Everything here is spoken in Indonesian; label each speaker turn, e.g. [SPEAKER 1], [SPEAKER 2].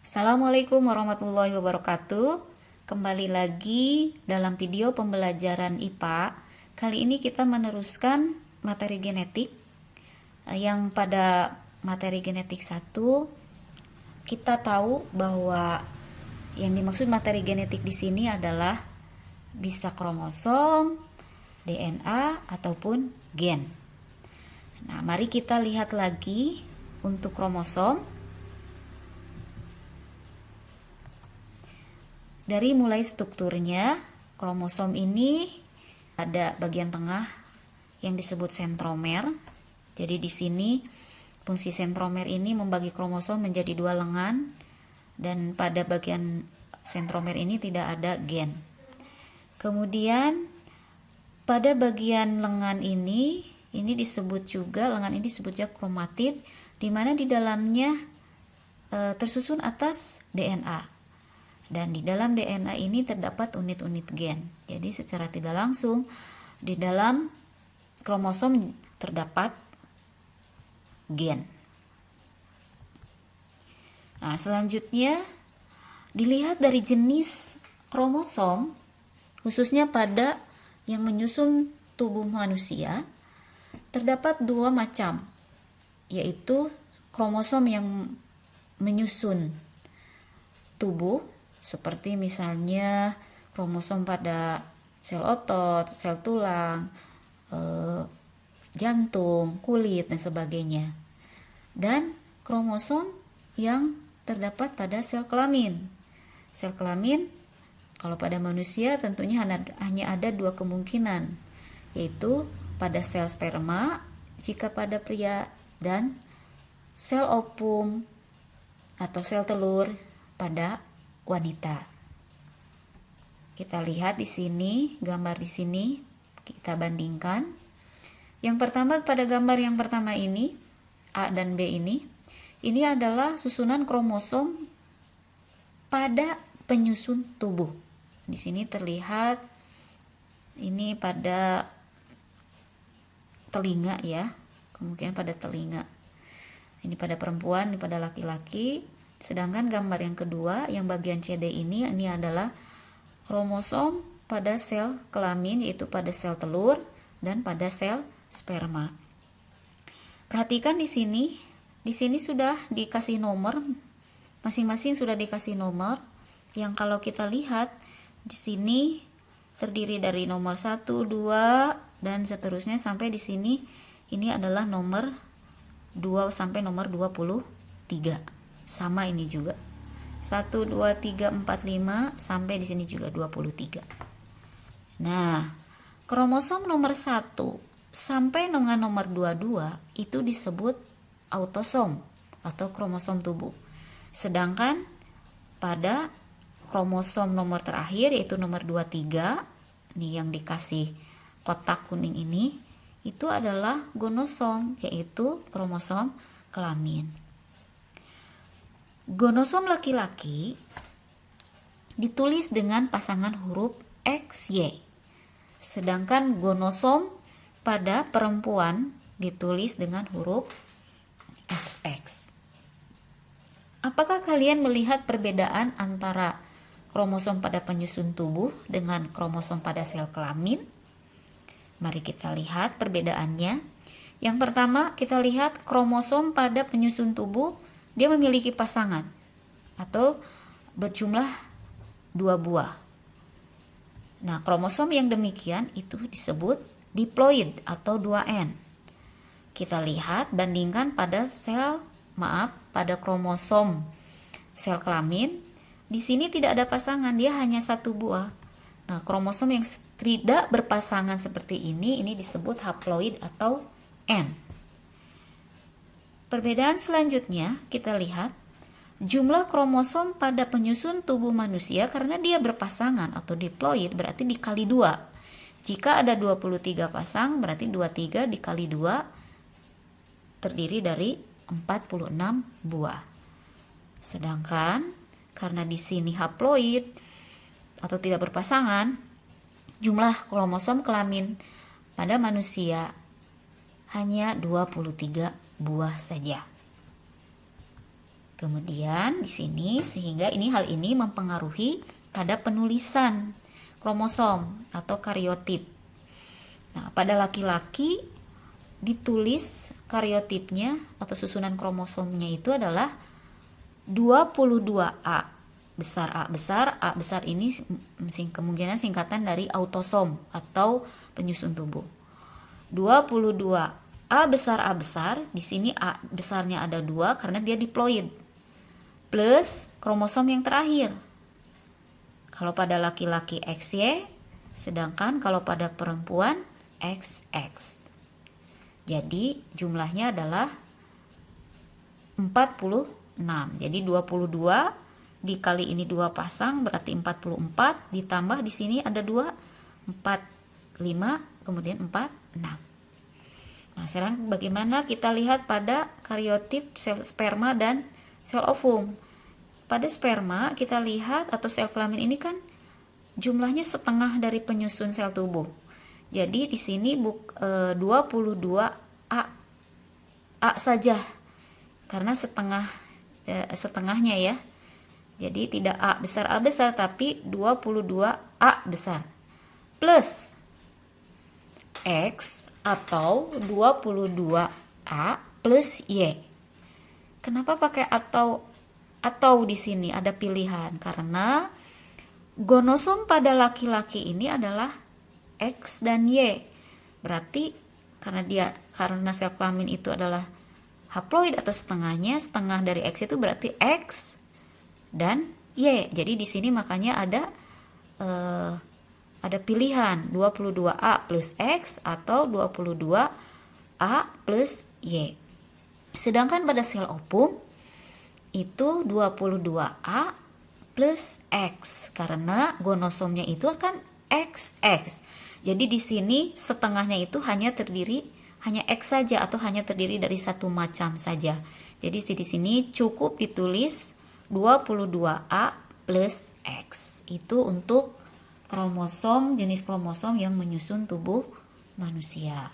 [SPEAKER 1] Assalamualaikum warahmatullahi wabarakatuh. Kembali lagi dalam video pembelajaran IPA. Kali ini kita meneruskan materi genetik. Yang pada materi genetik 1 kita tahu bahwa yang dimaksud materi genetik di sini adalah bisa kromosom, DNA ataupun gen. Nah, mari kita lihat lagi untuk kromosom. Dari mulai strukturnya, kromosom ini ada bagian tengah yang disebut sentromer. Jadi di sini fungsi sentromer ini membagi kromosom menjadi 2 lengan, dan pada bagian sentromer ini tidak ada gen. Kemudian pada bagian lengan ini disebut juga, lengan ini disebut juga kromatid, di mana di dalamnya tersusun atas DNA. Dan di dalam DNA ini terdapat unit-unit gen. Jadi secara tidak langsung di dalam kromosom terdapat gen. Nah, selanjutnya dilihat dari jenis kromosom, khususnya pada yang menyusun tubuh manusia, terdapat 2 macam, yaitu kromosom yang menyusun tubuh, seperti misalnya kromosom pada sel otot, sel tulang, jantung, kulit, dan sebagainya. Dan kromosom yang terdapat pada sel kelamin. Sel kelamin, kalau pada manusia tentunya hanya ada 2 kemungkinan, yaitu pada sel sperma jika pada pria, dan sel ovum atau sel telur pada wanita. Kita lihat di sini, gambar di sini, kita bandingkan. Yang pertama, pada gambar yang pertama ini, A dan B ini adalah susunan kromosom pada penyusun tubuh. Di sini terlihat ini pada telinga ya, kemungkinan pada telinga. Ini pada perempuan, ini pada laki-laki. Sedangkan gambar yang kedua, yang bagian CD ini adalah kromosom pada sel kelamin, yaitu pada sel telur dan pada sel sperma. Perhatikan di sini sudah dikasih nomor, masing-masing sudah dikasih nomor, yang kalau kita lihat di sini terdiri dari nomor 1, 2 dan seterusnya sampai di sini, ini adalah nomor 2 sampai nomor 23. Sama ini juga 1, 2, 3, 4, 5 sampai di sini juga 23. Nah, kromosom nomor 1 sampai dengan nomor 22 itu disebut autosom atau kromosom tubuh. Sedangkan pada kromosom nomor terakhir, yaitu nomor 23, nih yang dikasih kotak kuning ini, itu adalah gonosom, yaitu kromosom kelamin. Gonosom laki-laki ditulis dengan pasangan huruf XY, sedangkan gonosom pada perempuan ditulis dengan huruf XX. Apakah kalian melihat perbedaan antara kromosom pada penyusun tubuh dengan kromosom pada sel kelamin? Mari kita lihat perbedaannya. Yang pertama, kita lihat kromosom pada penyusun tubuh, dia memiliki pasangan atau berjumlah 2 buah. Nah, kromosom yang demikian itu disebut diploid atau 2N. Kita lihat, bandingkan pada pada kromosom sel kelamin, di sini tidak ada pasangan, dia hanya 1 buah. Nah, kromosom yang tidak berpasangan seperti ini disebut haploid atau N. Perbedaan selanjutnya kita lihat jumlah kromosom pada penyusun tubuh manusia, karena dia berpasangan atau diploid berarti dikali 2. Jika ada 23 pasang berarti 23 dikali 2 terdiri dari 46 buah. Sedangkan karena di sini haploid atau tidak berpasangan, jumlah kromosom kelamin pada manusia hanya 23 buah saja. Kemudian di sini sehingga hal ini mempengaruhi pada penulisan kromosom atau kariotip. Nah, pada laki-laki ditulis kariotipnya atau susunan kromosomnya itu adalah 22A. A besar ini kemungkinan singkatan dari autosom atau penyusun tubuh. 22 A besar, di sini A besarnya ada 2 karena dia diploid. Plus kromosom yang terakhir. Kalau pada laki-laki XY, sedangkan kalau pada perempuan XX. Jadi jumlahnya adalah 46. Jadi 22 dikali ini 2 pasang berarti 44, ditambah di sini ada 2, 4, 5, kemudian 4, 6. Nah, sekarang bagaimana kita lihat pada kariotip sel sperma dan sel ovum. Pada sperma kita lihat atau sel kelamin ini kan jumlahnya setengah dari penyusun sel tubuh. Jadi di sini 22 A saja. Karena setengahnya ya. Jadi tidak A besar tapi 22 A besar. Plus X atau 22A plus Y. Kenapa pakai atau di sini ada pilihan? Karena gonosom pada laki-laki ini adalah X dan Y. Berarti karena sel kelamin itu adalah haploid atau setengahnya, setengah dari X itu berarti X dan Y. Jadi di sini makanya ada pilihan 22A plus X atau 22A plus Y. Sedangkan pada sel ovum itu 22A plus X karena gonosomnya itu akan XX. Jadi di sini setengahnya itu hanya X saja atau hanya terdiri dari satu macam saja. Jadi di sini cukup ditulis 22A plus X. Itu untuk jenis kromosom yang menyusun tubuh manusia.